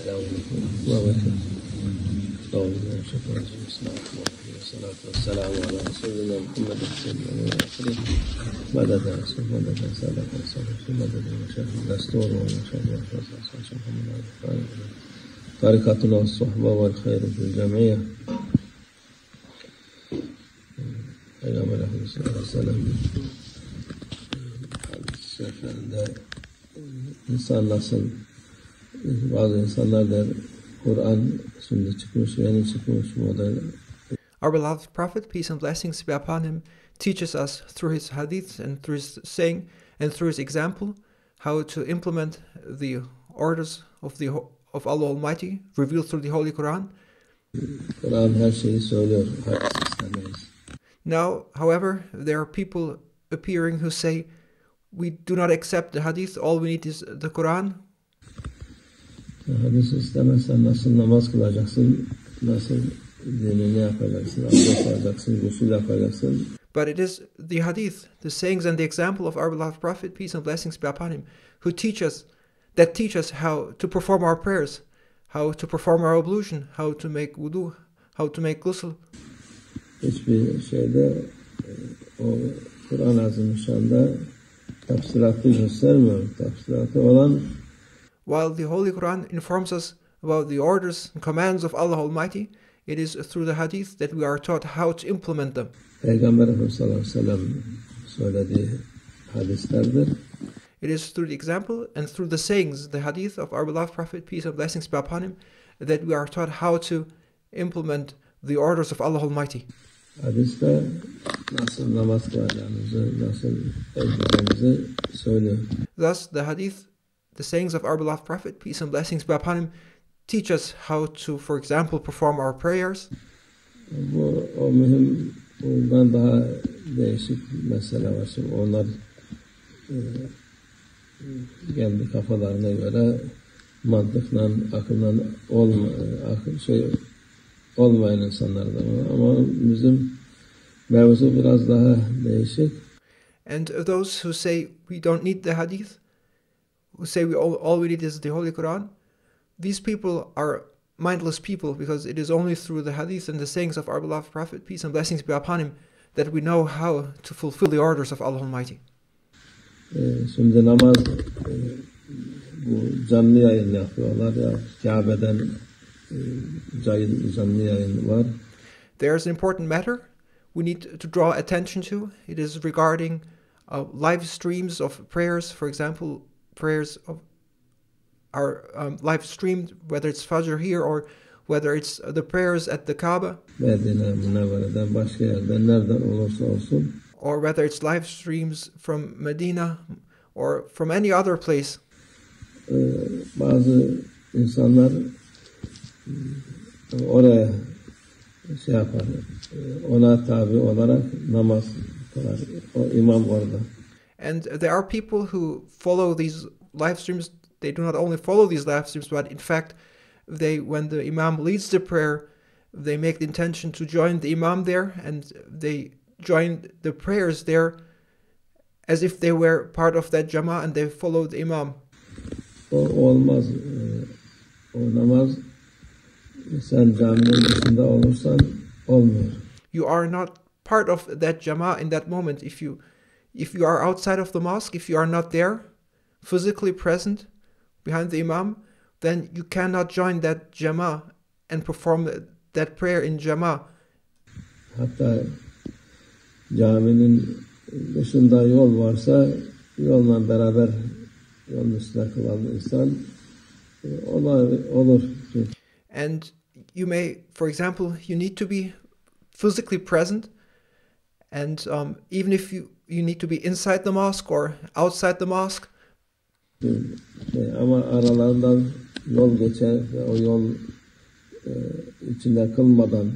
السلام عليكم ورحمة الله وبركاته. أعوذ بالله من الشيطان الرجيم. بسم الله الرحمن الرحيم. والصلاة والسلام على رسولنا محمد صلى الله عليه وسلم. مدد رسول مدد صدق صدق مدد وشرف دستور وشرف وشرف محمد طريقتنا والصحبة والخير في الجمعية. Peygamber Efendimiz Aleyhisselam hadis-i şeriflerinde insan nasıl, bazı insanlar der Kur'an şimdi çıkmış, yeni çıkmış model. Our beloved Prophet, peace and blessings be upon him, teaches us through his hadiths and through his saying and through his example how to implement the orders of Allah Almighty revealed through the Holy Quran. Kur'an her şeyi söylüyor, hadis istemeyiz. Now, however, there are people appearing who say, we do not accept the hadith, all we need is the Quran. Hadis istemezsen nasıl namaz kılacaksın, nasıl dinini yapacaksın, abdest alacaksın, gusül yapacaksın. But it is the hadith, the sayings and the example of our beloved Prophet, peace and blessings be upon him, who teach us how to perform our prayers, how to perform our ablution, how to make wudu, how to make ghusl. Hiçbir şeyde o Kur'an-ı Azimüşşan'da tafsilatı göstermiyor. Tafsilatı olan, while the Holy Quran informs us about the orders and commands of Allah Almighty, it is through the hadith that we are taught how to implement them. Peygamber Efendimiz sallallahu aleyhi ve sellem söylediği hadislerdir. It is through the example and through the sayings, the hadith of our beloved Prophet, peace and blessings be upon him, that we are taught how to implement the orders of Allah Almighty. Hadiste nasıl namaz kılacağımızı, nasıl edeceğimizi söylüyor. Thus, the hadith, the sayings of our beloved Prophet, peace and blessings be upon him, teach us how to, for example, perform our prayers. O mühim, bundan daha değişik mesele var. Şimdi onlar kendi kafalarına göre mantıkla, akılla olmayan insanlardan ama bizim mevzu biraz daha değişik. And those who say we don't need the hadith, who say all we need is the Holy Quran, these people are mindless people, because it is only through the hadith and the sayings of our beloved Prophet, peace and blessings be upon him, that we know how to fulfill the orders of Allah Almighty. Şimdi namaz bu canlı yayın yapıyorlar ya, Kabe'den canlı yayın var. There's an important matter we need to draw attention to. It is regarding live streams of prayers. For example, prayers are live streamed, whether it's Fajr here or whether it's the prayers at the Kaaba, Medine Münevvere'den başka yerden nereden olursa olsun, or whether it's live streams from Medina or from any other place. Bazı insanlar oraya yapar, ona tabi olarak namaz kılar, o imam orada. And there are people who follow these live streams. They do not only follow these live streams, but in fact, when the imam leads the prayer, they make the intention to join the imam there, and they join the prayers there as if they were part of that jama'ah and they follow the imam. O olmaz. O namaz, sen caminin dışında olursan olmuyor. You are not part of that jama'ah in that moment. If you are outside of the mosque, if you are not there, physically present behind the imam, then you cannot join that jama'ah and perform that prayer in jama'ah. Hatta caminin dışında yol varsa, yolla beraber yolun üstüne kılan insan olur. And you may, for example, you need to be physically present, and even if you need to be inside the mosque or outside the mosque. Ama aralarından yol geçer ve o yol içinde kılmadan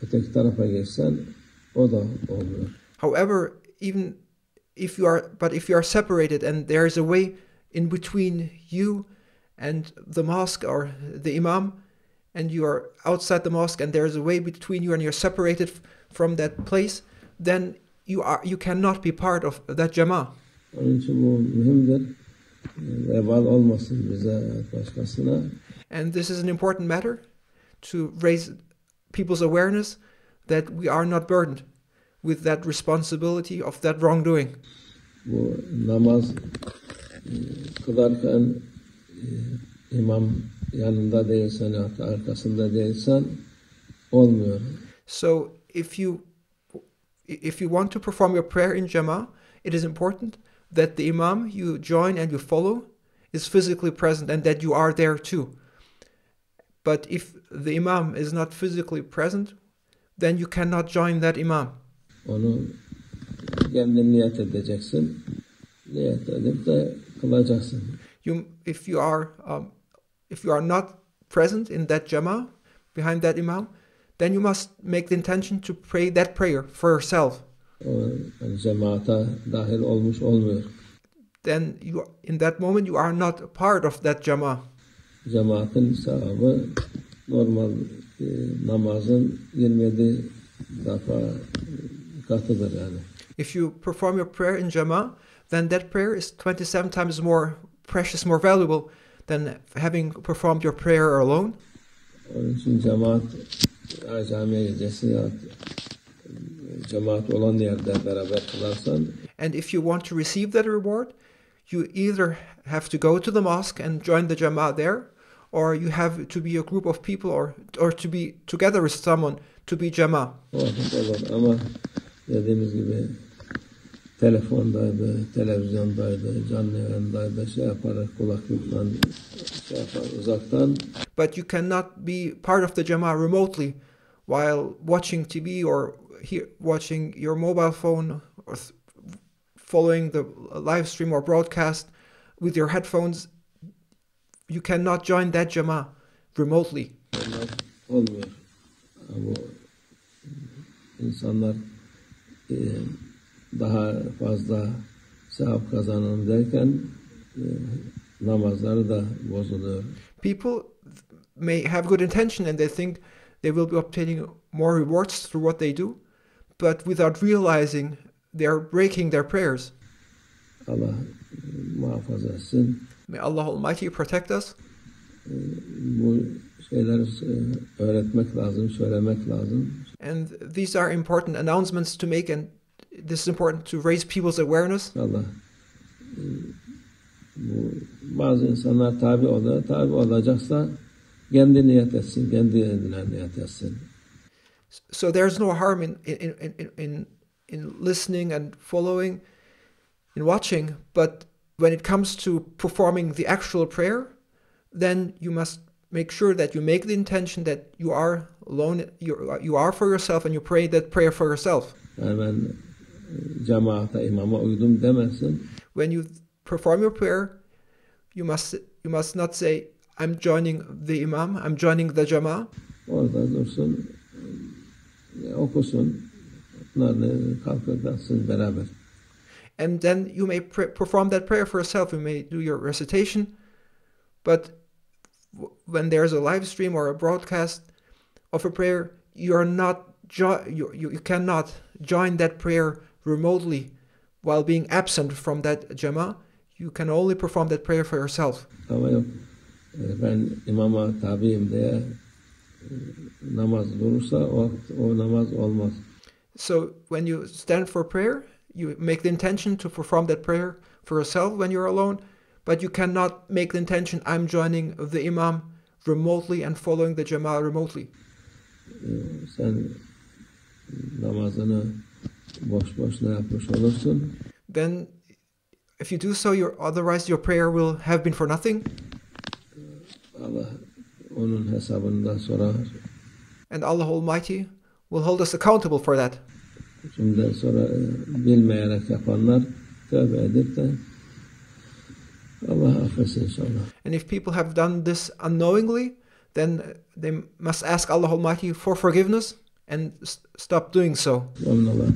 öteki tarafa geçsen, o da olmuyor. However, even if you are separated and there is a way in between you and the mosque or the imam, and you are outside the mosque and there is a way between you and you're separated from that place, then you cannot be part of that jama'ah. Onun için bu mühimdir. Vebal olmasın bize, başkasına. And this is an important matter to raise people's awareness that we are not burdened with that responsibility of that wrongdoing. Bu namaz kılarken imam yanında değilsen, arkasında değilsen olmuyor. So if you want to perform your prayer in jama'ah, it is important that the imam you join and you follow is physically present and that you are there too. But if the imam is not physically present, then you cannot join that imam. Onu kendin niyet edeceksin. Niyet edip de kılacaksın. If you are not present in that jama'ah behind that imam, then you must make the intention to pray that prayer for yourself. Cemaata dahil olmuş olmuyor. Then in that moment you are not a part of that jama'ah. Cemaatin sahabı normal namazın 27 defa katıdır yani. If you perform your prayer in jama'ah, then that prayer is 27 times more precious, more valuable than having performed your prayer alone. Onun için cemaat camiye gideceksin ya cemaat olan yerde beraber kılarsan. And if you want to receive that reward, you either have to go to the mosque and join the jama'ah there, or you have to be a group of people or to be together with someone to be jama'ah. O vakit olur ama dediğimiz gibi telefondaydı, televizyondaydı, canlı yayındaydı, yaparak kulaklıkla uzaktan. But you cannot be part of the jama'ah remotely while watching TV or watching your mobile phone or following the live stream or broadcast with your headphones. You cannot join that jama'ah remotely. Olmuyor. Bu insanlar daha fazla sevap kazanalım derken namazları da bozuluyor. People may have good intention and they think they will be obtaining more rewards through what they do, but without realizing they are breaking their prayers. Allah muhafaza etsin. May Allah Almighty protect us. Bu şeyleri öğretmek lazım, söylemek lazım. And these are important announcements to make, and this is important to raise people's awareness. Allah bazı insanlar tabi olacaksa kendi niyet etsin, kendi kendine niyet etsin. So there's no harm in listening and following, in watching, but when it comes to performing the actual prayer, then you must make sure that you make the intention that you are alone, you are for yourself, and you pray that prayer for yourself. Yani ben cemaate, imama uydum demezsin. When you perform your prayer, you must not say, I'm joining the imam, I'm joining the jama'ah. Orada dursun, okusun, onlarla kalkacaksın beraber. And then you may perform that prayer for yourself. You may do your recitation, but when there's a live stream or a broadcast of a prayer, you cannot join that prayer remotely while being absent from that jama'ah. You can only perform that prayer for yourself. Ama yok, ben imama tabiyim diye namaz durursa o namaz olmaz. So when you stand for prayer, you make the intention to perform that prayer for yourself when you're alone, but you cannot make the intention, I'm joining the imam remotely and following the jama'ah remotely. Sen namazını boş boşuna yapmış olursun. Then if you do so, otherwise your prayer will have been for nothing. Allah onun hesabını da sorar. And Allah Almighty will hold us accountable for that. Şimdi sonra bilmeyerek yapanlar tövbe edip de Allah affetsin inşallah. And if people have done this unknowingly, then they must ask Allah Almighty for forgiveness and stop doing so. Amin. Allah.